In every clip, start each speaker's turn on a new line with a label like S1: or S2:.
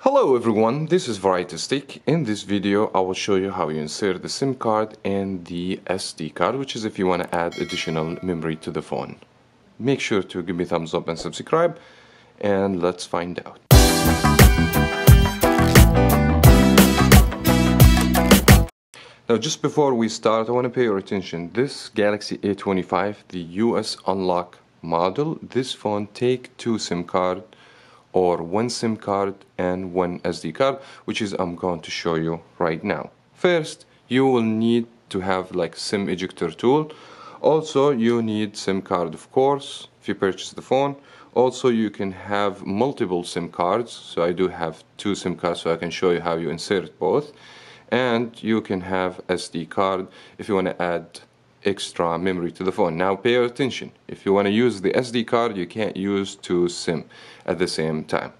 S1: Hello everyone, this is VarietyStick. In this video I will show you how you insert the SIM card and the SD card, which is if you want to add additional memory to the phone. Make sure to give me a thumbs up and subscribe, and let's find out. Now just before we start, I want to pay your attention. This Galaxy A25, the US unlock model, this phone take two SIM cards or one SIM card and one SD card, which is I'm going to show you right now. First, you will need to have like SIM ejector tool. Also, you need SIM card, of course, if you purchase the phone. Also, you can have multiple SIM cards. So I do have two SIM cards, so I can show you how you insert both. And you can have SD card if you want to add extra memory to the phone. Now pay attention, if you want to use the SD card, you can't use two SIM at the same time.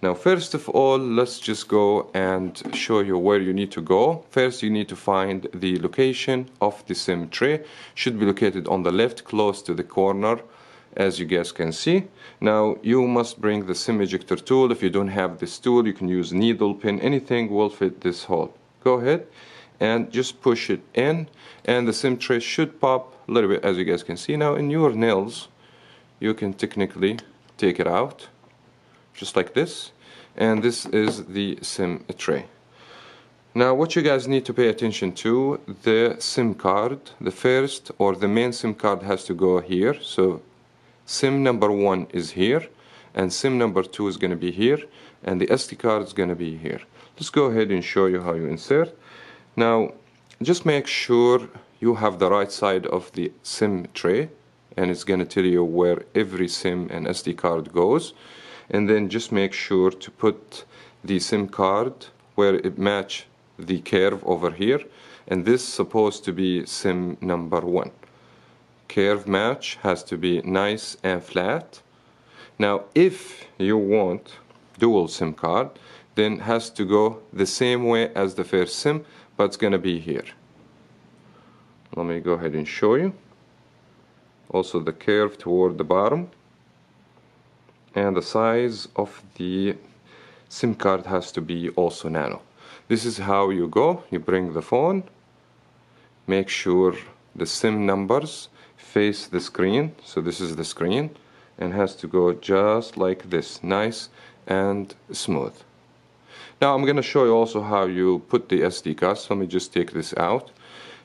S1: Now first of all, let's just go and show you where you need to go. First, you need to find the location of the SIM tray. Should be located on the left, close to the corner, as you guys can see. Now you must bring the SIM ejector tool. If you don't have this tool, you can use needle, pin, anything will fit this hole. Go ahead and just push it in, and the SIM tray should pop a little bit, as you guys can see. Now in your nails you can technically take it out just like this, and this is the SIM tray. Now what you guys need to pay attention to, the SIM card, the first or the main SIM card has to go here. So SIM number 1 is here, and SIM number 2 is going to be here, and the SD card is going to be here. Let's go ahead and show you how you insert. Now just make sure you have the right side of the SIM tray, and it's going to tell you where every SIM and SD card goes. And then just make sure to put the SIM card where it match the curve over here, and this is supposed to be SIM number 1. Curve match has to be nice and flat. Now if you want dual SIM card, then has to go the same way as the first SIM, but it's gonna be here. Let me go ahead and show you. Also the curve toward the bottom, and the size of the SIM card has to be also nano. This is how you go. You bring the phone, make sure the SIM numbers face the screen. So this is the screen, and has to go just like this, nice and smooth. Now I'm going to show you also how you put the SD card. So let me just take this out.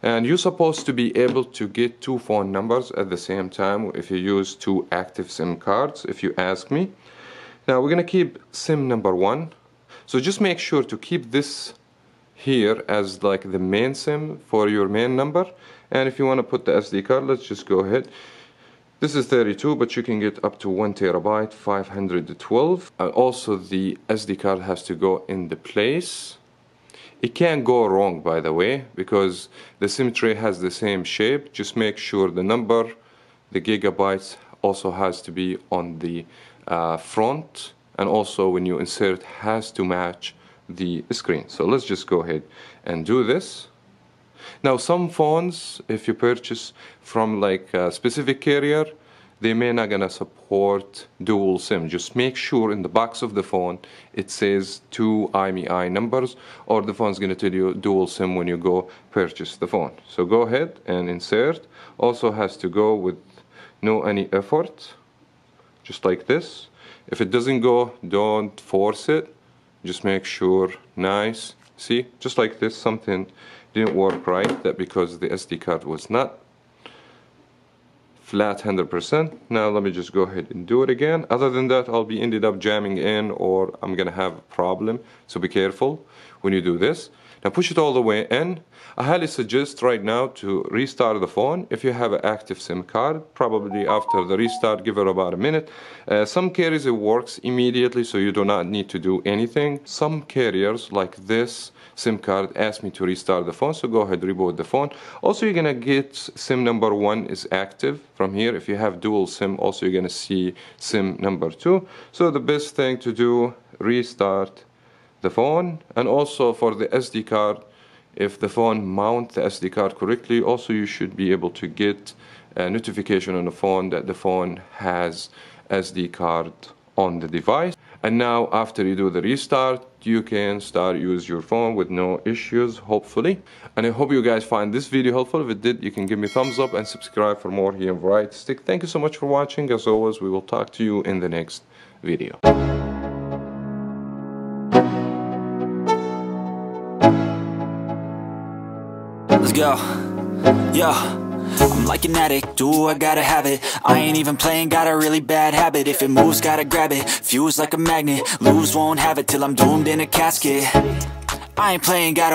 S1: And you're supposed to be able to get two phone numbers at the same time if you use two active SIM cards, if you ask me. Now we're going to keep SIM number 1. So just make sure to keep this here as like the main SIM for your main number. And if you want to put the SD card, let's just go ahead. This is 32, but you can get up to 1 terabyte, 512. Also, the SD card has to go in the place. It can't go wrong, by the way, because the SIM tray has the same shape. Just make sure the number, the gigabytes, also has to be on the front, and also when you insert, has to match the screen. So let's just go ahead and do this. Now some phones, if you purchase from like a specific carrier, they may not gonna support dual SIM. Just make sure in the box of the phone it says two IMEI numbers, or the phone's gonna tell you dual SIM when you go purchase the phone. So go ahead and insert. Also has to go with no any effort, just like this. If it doesn't go, don't force it. Just make sure, nice. See, just like this, something didn't work right, that because the SD card was not flat 100%. Now let me just go ahead and do it again. Other than that, I'll be ended up jamming in, or I'm gonna have a problem. So be careful when you do this. Now push it all the way in. I highly suggest right now to restart the phone. If you have an active SIM card, probably after the restart, give it about a minute. Some carriers it works immediately, so you do not need to do anything. Some carriers like this SIM card ask me to restart the phone, so go ahead, reboot the phone. Also, you're gonna get SIM number 1 is active from here. If you have dual SIM, also you're gonna see SIM number 2. So the best thing to do, restart the phone. And also for the SD card, if the phone mount the SD card correctly, also you should be able to get a notification on the phone that the phone has SD card on the device. And now after you do the restart, you can start use your phone with no issues, hopefully. And I hope you guys find this video helpful. If it did, you can give me a thumbs up and subscribe for more here in Variety Stick. Thank you so much for watching. As always, we will talk to you in the next video.
S2: Let's go. Yo, I'm like an addict, do I gotta have it. I ain't even playing, got a really bad habit. If it moves, gotta grab it, fuse like a magnet. Lose, won't have it till I'm doomed in a casket. I ain't playing, gotta